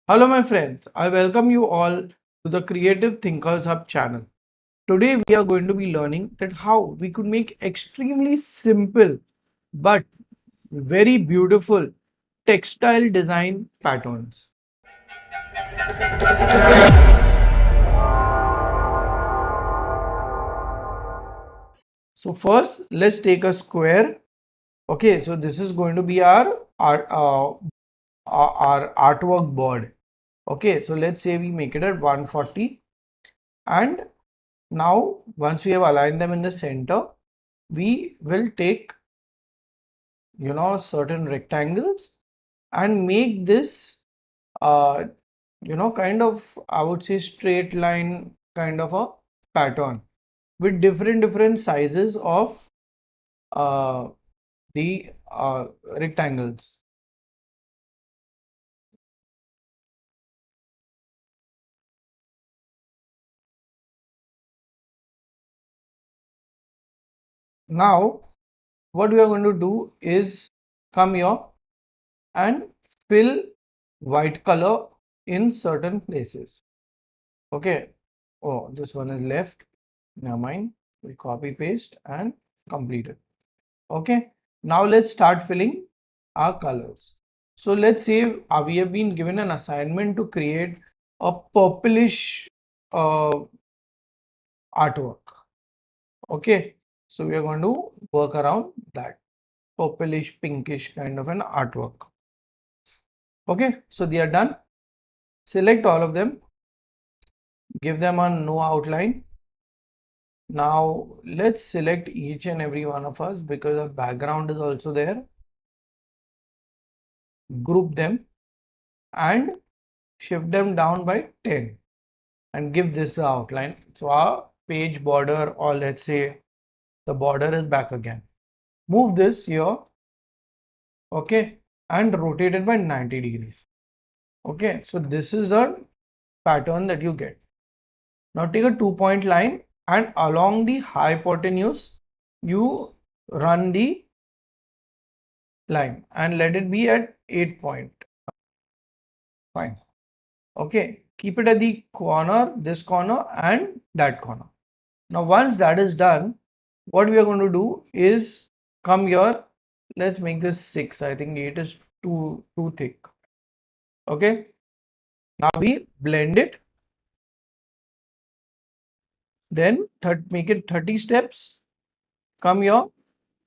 Hello my friends, I welcome you all to the Creative Thinkers Hub channel. Today we are going to be learning that how we could make extremely simple but very beautiful textile design patterns. So first let's take a square. Okay, so this is going to be our artwork board. Okay, so let's say we make it at 140, and now once we have aligned them in the center, we will take certain rectangles and make this uh kind of, I would say, straight line kind of a pattern with different sizes of uh the rectangles. Now what we are going to do is come here and fill white color in certain places. Okay, oh, this one is left, never mind, we copy paste and complete it. Okay, now let's start filling our colors. So let's say we have been given an assignment to create a purplish uh, artwork. Okay, so we are going to work around that purplish pinkish kind of an artwork. Okay, so they are done. Select all of them, give them a no outline. Now let's select each and every one of us because the background is also there. Group them and shift them down by 10 and give this the outline. So our page border, or let's say the border, is back again. Move this here, okay, and rotate it by 90 degrees. Okay, so this is the pattern that you get. Now take a 2-point line and along the hypotenuse you run the line and let it be at 8 point. Fine. Okay, keep it at the corner, this corner and that corner. Now once that is done, what we are going to do is come here. Let's make this 6. I think 8 is too thick. Okay, now we blend it, then make it 30 steps. Come here,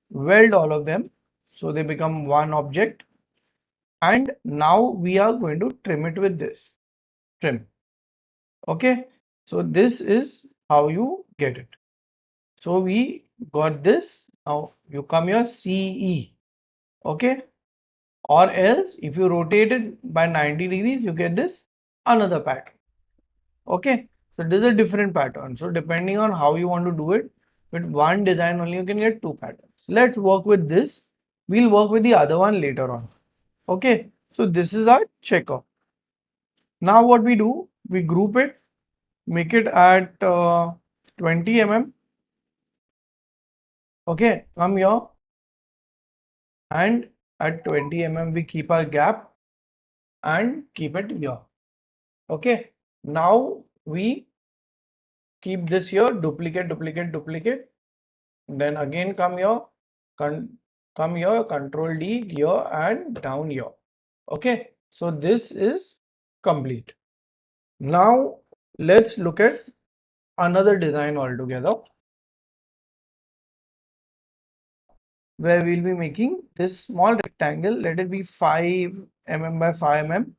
weld all of them so they become one object, and now we are going to trim it with this trim. Okay, so this is how you get it. So we got this. Now you come here, CE. Okay, or else if you rotate it by 90 degrees you get this another pattern. Okay, so this is a different pattern. So depending on how you want to do it, with one design only you can get two patterns. Let's work with this. We'll work with the other one later on. Okay, so this is our checker. Now what we do, we group it, make it at 20 mm. Okay, come here and at 20 mm we keep our gap and keep it here. Okay, now we keep this here, duplicate, then again come here, come here, Control D here and down here. Okay, so this is complete. Now let's look at another design altogether, where we'll be making this small rectangle. Let it be 5 mm by 5 mm.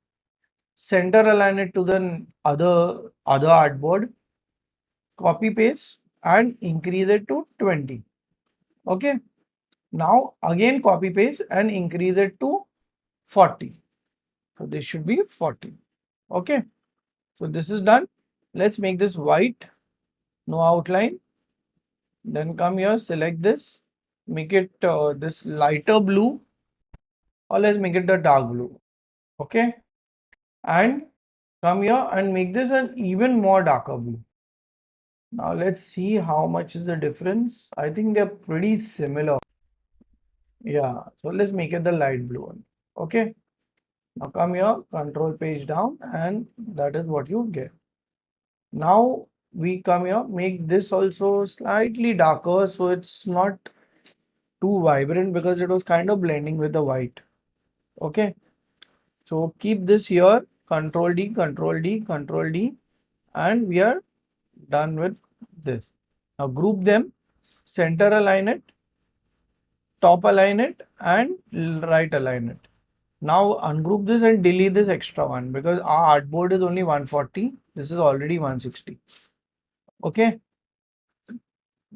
Center align it to the other artboard. Copy paste and increase it to 20. Okay. Now again copy paste and increase it to 40. So this should be 40. Okay. So this is done. Let's make this white, no outline. Then come here, select this, make it this lighter blue, or let's make it the dark blue. Okay, and come here and make this an even more darker blue. Now let's see how much is the difference. I think they're pretty similar. Yeah, so let's make it the light blue one. Okay, Now come here, control page down, and that is what you get. Now we come here, make this also slightly darker so it's not too vibrant because it was kind of blending with the white. Okay, so keep this here, control D, control D, control D, and we are done with this. Now group them, center align it, top align it, and right align it. Now ungroup this and delete this extra one because our artboard is only 140. This is already 160. Okay,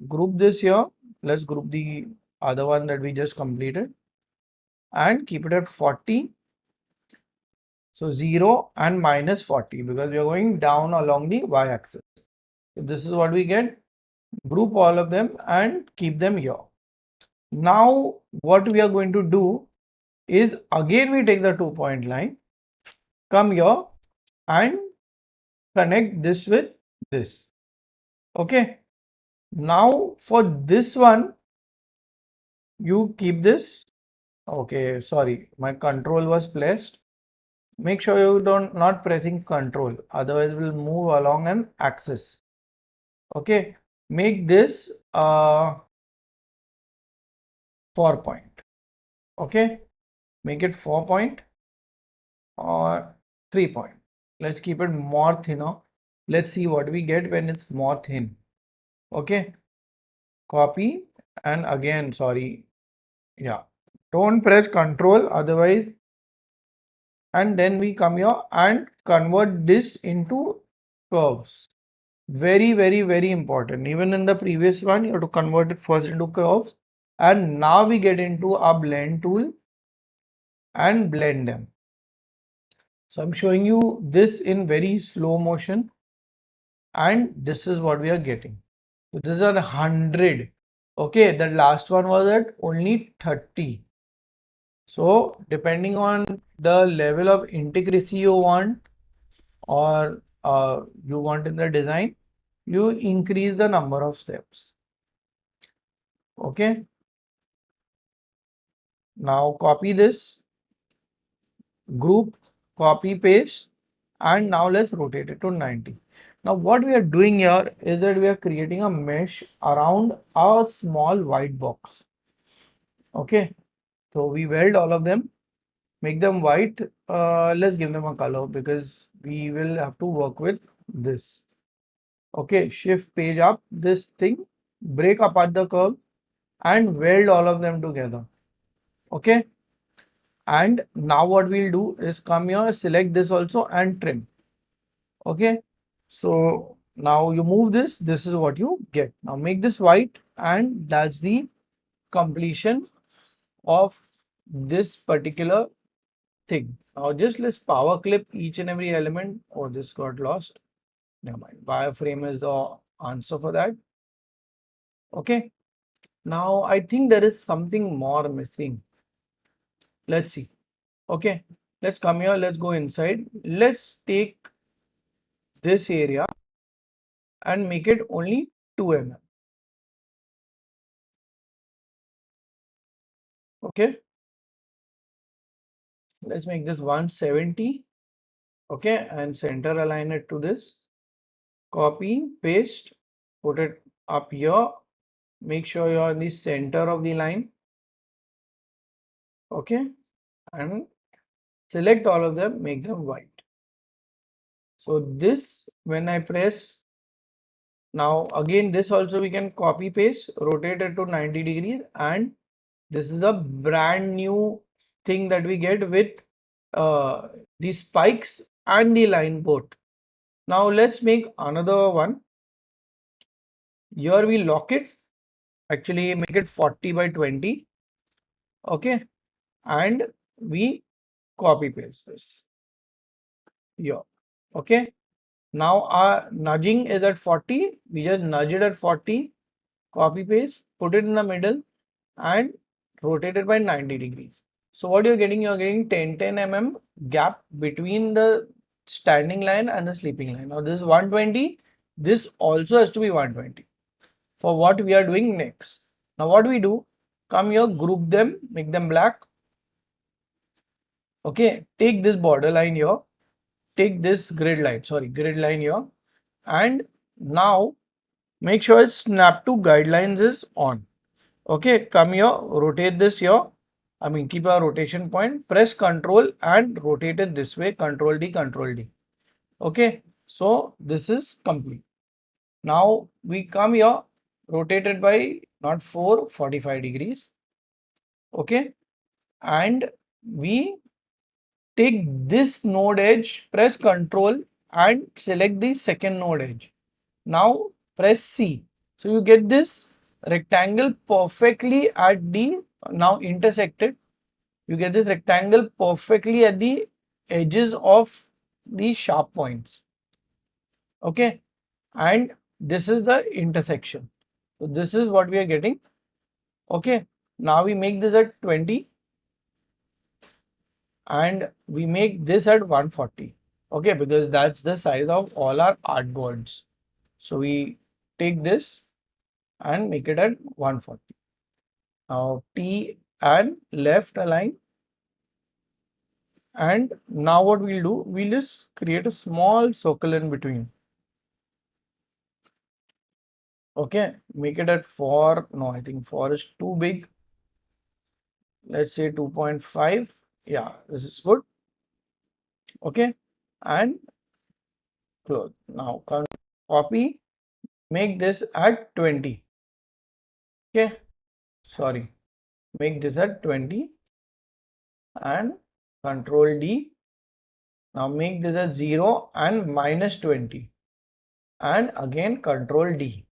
group this here. Let's group the other one that we just completed and keep it at 40. So 0 and minus 40 because we are going down along the y-axis. So this is what we get. Group all of them and keep them here. Now what we are going to do is again we take the 2-point line, come here and connect this with this. Okay. Now for this one, you keep this. Okay, sorry, my control was placed. Make sure you don't not pressing control, otherwise we'll move along an axis. Okay, make this 4-point. Okay, make it 4-point or 3-point. Let's keep it more thinner. Let's see what we get when it's more thin. Okay, copy and again, sorry, yeah, don't press control, otherwise, and then we come here and convert this into curves. Very, very, very important. Even in the previous one, you have to convert it first into curves. And now we get into our blend tool and blend them. So I'm showing you this in very slow motion. And this is what we are getting. So this is at 100. Okay, the last one was at only 30. So depending on the level of intricacy you want or you want in the design, you increase the number of steps. Okay. Now copy this, group, copy, paste, and now let's rotate it to 90. Now what we are doing here is that we are creating a mesh around our small white box. Okay. So we weld all of them, make them white. Let's give them a color because we will have to work with this. Okay, shift page up this thing, break apart the curve and weld all of them together. Okay, and now what we'll do is come here, select this also and trim. Okay, so now you move this, this is what you get. Now make this white and that's the completion of this particular thing. Now just let's power clip each and every element. Oh, this got lost. Never mind. Wireframe is the answer for that. Okay. Now I think there is something more missing. Let's see. Okay. Let's come here. Let's go inside. Let's take this area and make it only 2 mm. Okay. Let's make this 170. Okay. And center align it to this. Copy, paste, put it up here. Make sure you're in the center of the line. Okay. And select all of them, make them white. So this, when I press, now again this also we can copy paste, rotate it to 90 degrees, and this is a brand new thing that we get with the spikes and the line both. Now let's make another one. Here we lock it, actually make it 40 by 20. Okay, and we copy paste this here. Okay, now our nudging is at 40. We just nudge it at 40, copy paste, put it in the middle and rotate it by 90 degrees. So what you're getting 10 mm gap between the standing line and the sleeping line. Now this is 120. This also has to be 120 for what we are doing next. Now what we do, come here, group them, make them black. Okay, take this border line here, take this grid line here, and now make sure its snap to guidelines is on. Okay, come here, rotate this here. I mean, keep a rotation point, press Control and rotate it this way, Control D, Control D. Okay, so this is complete. Now we come here, rotate it by not 45 degrees. Okay, and we take this node edge, press Control and select the second node edge. Now press C. So you get this rectangle perfectly at the now intersected. You get this rectangle perfectly at the edges of the sharp points. Okay, and this is the intersection. So this is what we are getting. Okay, now we make this at 20 and we make this at 140. Okay, because that's the size of all our artboards. So we take this and make it at 140. Now T and left align. And now what we'll do, we'll just create a small circle in between. Okay, make it at 4. No, I think 4 is too big. Let's say 2.5. Yeah, this is good. Okay, and close. Now copy, make this at 20. Okay, sorry, make this at 20 and Control D. Now make this at 0 and minus 20 and again Control D.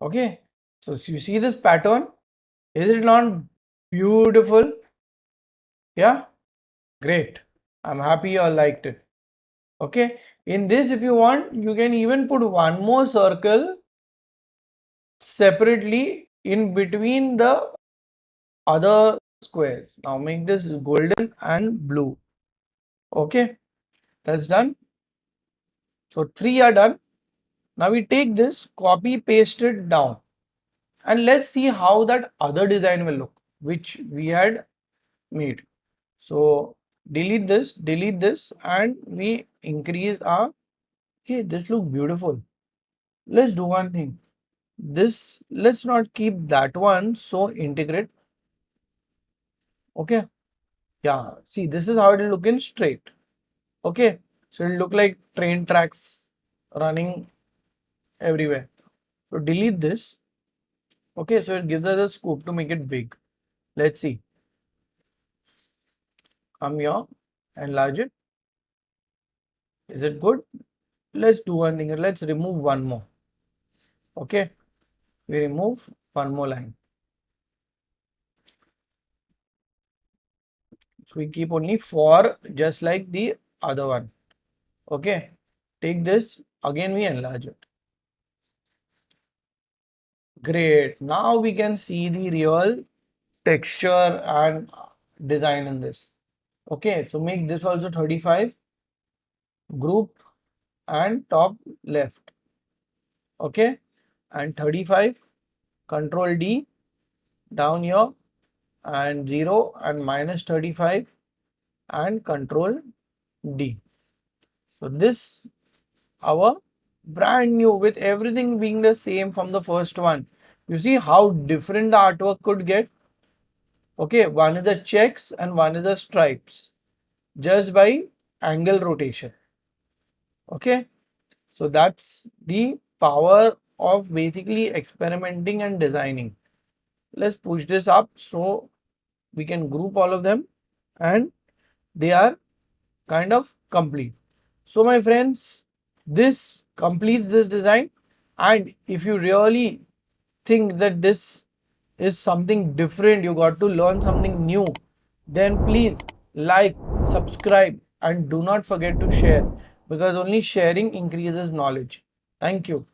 Okay, so you see this pattern, is it not beautiful? Yeah, great. I'm happy you all liked it. Okay, in this, if you want, you can even put one more circle separately in between the other squares. Now make this golden and blue. Okay, that's done. So 3 are done. Now we take this, copy, paste it down, and let's see how that other design will look, which we had made. So delete this, and we increase our, hey, this looks beautiful. Let's do one thing. This, let's not keep that one so integrate. Okay. Yeah. See, this is how it will look in straight. Okay. So it will look like train tracks running everywhere. So delete this. Okay. So it gives us a scope to make it big. Let's see. Come here, enlarge it. Is it good? Let's do one thing. Let's remove one more. Okay. We remove one more line. So we keep only 4 just like the other one. Okay. Take this. Again, we enlarge it. Great. Now we can see the real texture and design in this. Okay. So make this also 35. Group and top left. Okay. And 35. Control D down here and 0 and minus 35 and Control D. So this our brand new with everything being the same from the first one. You see how different the artwork could get. Okay, one is the checks and one is the stripes just by angle rotation. Okay, so that's the power of basically experimenting and designing. Let's push this up so we can group all of them and they are kind of complete. So my friends, this completes this design, and if you really think that this is something different, you got to learn something new, then please like, subscribe and do not forget to share, because only sharing increases knowledge. Thank you.